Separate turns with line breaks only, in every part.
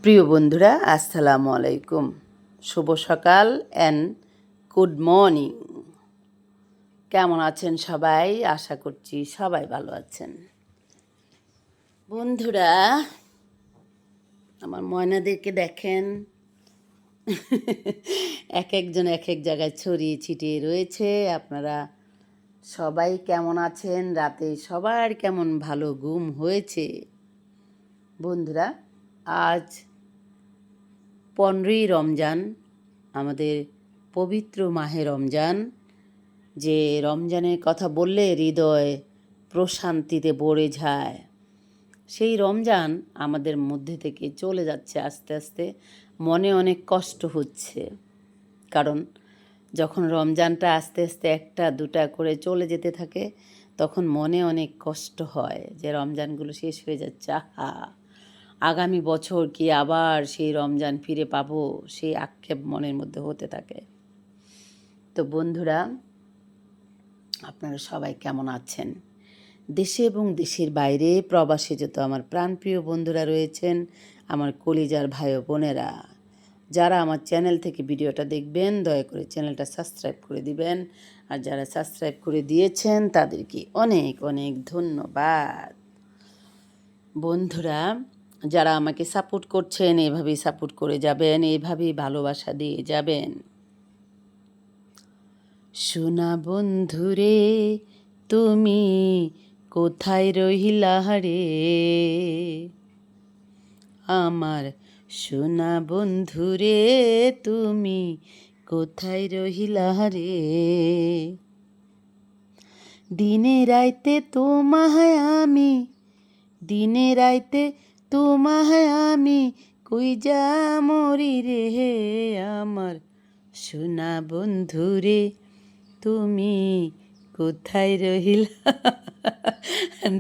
প্রিয় বন্ধুরা, আসসালামু আলাইকুম। শুভ সকাল অ্যান্ড গুড মর্নিং। কেমন আছেন সবাই? আশা করছি সবাই ভালো আছেন। বন্ধুরা, আমার ময়নাদেরকে দেখেন। এক একজন এক এক জায়গায় ছড়িয়ে ছিটিয়ে রয়েছে। আপনারা সবাই কেমন আছেন? রাতে সবার কেমন ভালো ঘুম হয়েছে? বন্ধুরা, আজ 15ই রমজান, আমাদের পবিত্র মাহে রমজান। যে রমজানের কথা বললে হৃদয় প্রশান্তিতে ভরে যায়, সেই রমজান আমাদের মধ্যে থেকে চলে যাচ্ছে আস্তে আস্তে। মনে অনেক কষ্ট হচ্ছে, কারণ যখন রমজানটা আস্তে আস্তে একটা দুটা করে চলে যেতে থাকে, তখন মনে অনেক কষ্ট হয় যে রমজানগুলো শেষ হয়ে যাচ্ছে। আহা, আগামী বছর কি আবার সেই রমজান ফিরে পাবো, সেই আক্ষেপ মনের মধ্যে হতে থাকে। তো বন্ধুরা, আপনারা সবাই কেমন আছেন? দেশে এবং দেশের বাইরে প্রবাসে যত আমার প্রাণপ্রিয় বন্ধুরা রয়েছেন, আমার কলিজার ভাই ও বোনেরা, যারা আমার চ্যানেল থেকে ভিডিওটা দেখবেন, দয়া করে চ্যানেলটা সাবস্ক্রাইব করে দিবেন। আর যারা সাবস্ক্রাইব করে দিয়েছেন তাদেরকে অনেক অনেক ধন্যবাদ। বন্ধুরা, যারা আমাকে সাপোর্ট করছেন, এভাবেই সাপোর্ট করে যাবেন, এভাবেই ভালোবাসা দিয়ে যাবেন। সোনা বন্ধুরে, তুমি কোথায় রহিলা রে? আমার সোনা বন্ধুরে, তুমি কোথায় রহিলা রে? দিনে রাইতে তোমায় আমি, দিনে রাইতে তোমায় আমি কইজা মরি রে। আমার সোনা বন্ধুরে, তুমি কোথায় রহিলা?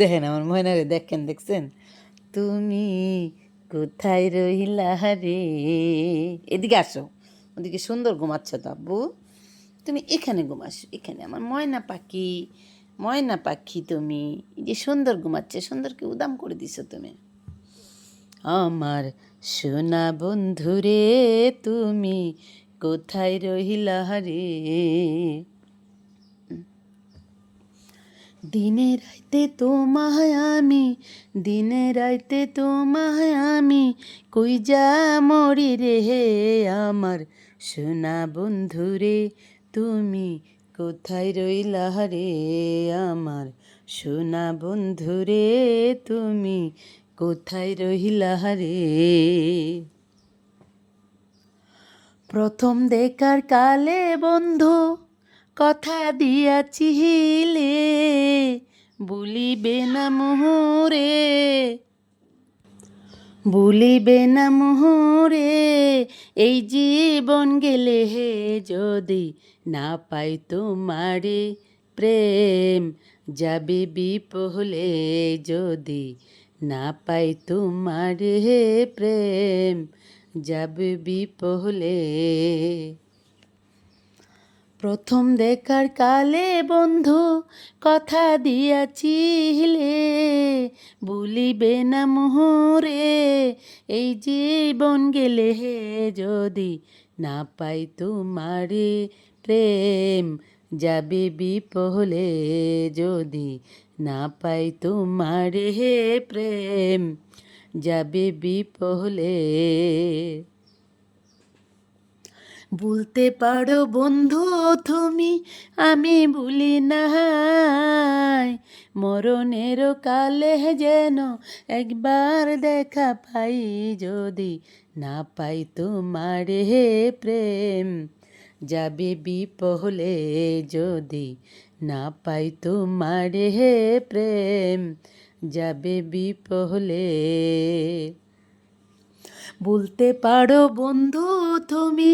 দেখেন আমার ময়নারে, দেখেন, দেখছেন? তুমি কোথায় রহিলা রে? এদিকে আসো, ওদিকে সুন্দর ঘুমাচ্ছ তো আব্বু, তুমি এখানে ঘুমাসো, এখানে আমার ময়না পাখি। ময়না পাখি, তুমি এই যে সুন্দর ঘুমাচ্ছে, সুন্দরকে উদাম করে দিছো তুমি। আমার সোনা বন্ধুরে, তুমি কোথায় রহিলা রে? দিনে রাইতে তোমায় আমি, দিনে রাইতে তোমায় আমি কইজা মরি রে। আমার সোনা বন্ধুরে, তুমি কোথায় রইলা রে? আমার সোনা বন্ধুরে, তুমি কোথায় রহিলা রে? প্রথম দেখার কালে বন্ধু কথা দিয়াছিলে, ভুলিবে না মোহরে, ভুলিবে না মোহরে। এই জীবন গেলে হে যদি না পাই তোমারে, প্রেম যাবে বিপহলে যদি না পাই তোমারে, প্রেম যাবে বিপহলে। প্রথম দেখার কালে বন্ধু কথা দিয়াছিলে, ভুলিবে না মোহরে। এই জীবন গেলে হে যদি না পাই তোমারে, প্রেম যাবে বিপহলে যদি না পাই তোমারে, হে প্রেম যাবে বিপহলে। ভুলতে পারো বন্ধু তুমি, আমি ভুলি নাই। মরণের কালে যেন একবার দেখা পাই যদি না পাই তোমারে, হে প্রেম যাবে বিপহলে যদি না পাই তোমারে, হে প্রেম যাবে বিপহলে। ভুলতে পারো বন্ধু তুমি,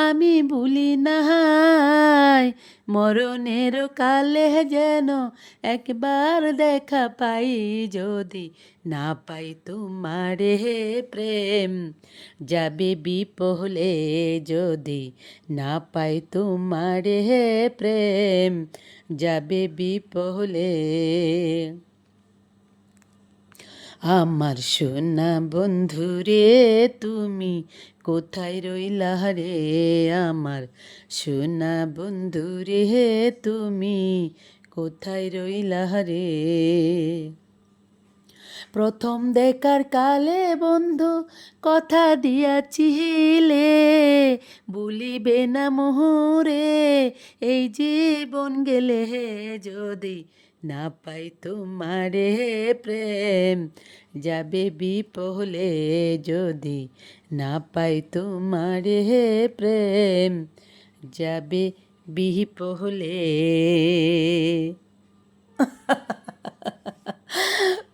আমি ভুলি নাই। মরণের কালে যেন একবার দেখা পাই যদি না পাই তোমারে, হে প্রেম যাবে বিপহলে যদি না পাই তোমারে, হে প্রেম যাবে বিপহলে। আমার সোনা বন্ধু রে তুমি কোথায় রইলা রে, আমার সোনা বন্ধু রে তুমি কোথায় রইলা রে। প্রথম দেখার কালে বন্ধু কথা দিয়াছিলে, ভুলিবে না মোহরে এই জীবন গেলে, যদি না পাই তোমারে প্রেম যাবে বিপহলে, যদি না পাই তোমারে প্রেম যাবে বিপহলে।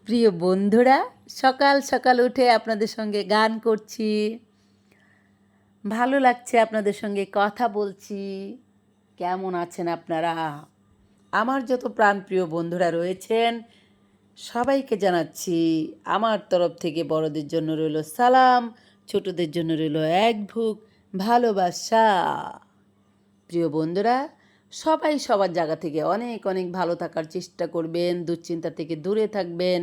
প্রিয় বন্ধুরা, সকাল সকাল উঠে আপনাদের সঙ্গে গান করছি, ভালো লাগছে আপনাদের সঙ্গে কথা বলছি। কেমন আছেন আপনারা? আমার যত প্রাণপ্রিয় বন্ধুরা রয়েছেন সবাইকে জানাচ্ছি আমার তরফ থেকে বড়দের জন্য রইল সালাম, ছোটদের জন্য রইল এক বুক ভালোবাসা। প্রিয় বন্ধুরা, সবাই সবার জায়গা থেকে অনেক অনেক ভালো থাকার চেষ্টা করবেন, দুশ্চিন্তা থেকে দূরে থাকবেন,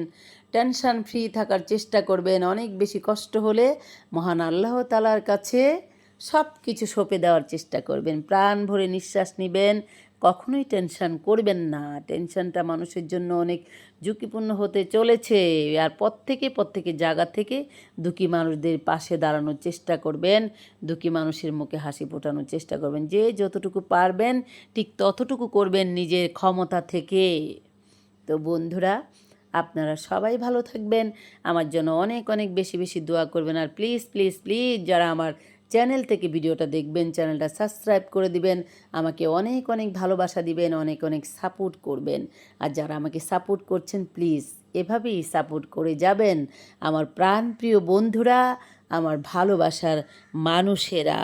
টেনশন ফ্রি থাকার চেষ্টা করবেন। অনেক বেশি কষ্ট হলে মহান আল্লাহ তাআলার কাছে সব কিছু সঁপে দেওয়ার চেষ্টা করবেন, প্রাণ ভরে নিঃশ্বাস নেবেন, কখনোই টেনশন করবেন না। টেনশনটা মানুষের জন্য অনেক ঝুঁকিপূর্ণ হতে চলেছে। আর প্রত্যেকে জায়গা থেকে দুঃখী মানুষদের পাশে দাঁড়ানোর চেষ্টা করবেন, দুঃখী মানুষের মুখে হাসি ফোটানোর চেষ্টা করবেন। যে যতটুকু পারবেন ঠিক ততটুকু করবেন নিজের ক্ষমতা থেকে। তো বন্ধুরা, আপনারা সবাই ভালো থাকবেন, আমার জন্য অনেক অনেক বেশি বেশি দোয়া করবেন। আর প্লিজ প্লিজ প্লিজ যারা আমার চ্যানেল থেকে ভিডিওটা দেখবেন, চ্যানেলটা সাবস্ক্রাইব করে দিবেন, আমাকে অনেক অনেক ভালোবাসা দিবেন, অনেক অনেক সাপোর্ট করবেন। আর যারা আমাকে সাপোর্ট করছেন প্লিজ এভাবেই সাপোর্ট করে যাবেন আমার প্রাণপ্রিয় বন্ধুরা, আমার ভালোবাসার মানুষেরা।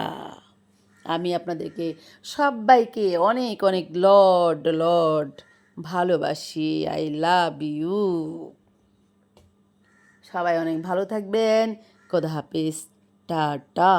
আমি আপনাদেরকে সবাইকে অনেক অনেক লর্ড লর্ড ভালোবাসি। I love you. সবাই অনেক ভালো থাকবেন। খোদা হাফিজ। টাটা।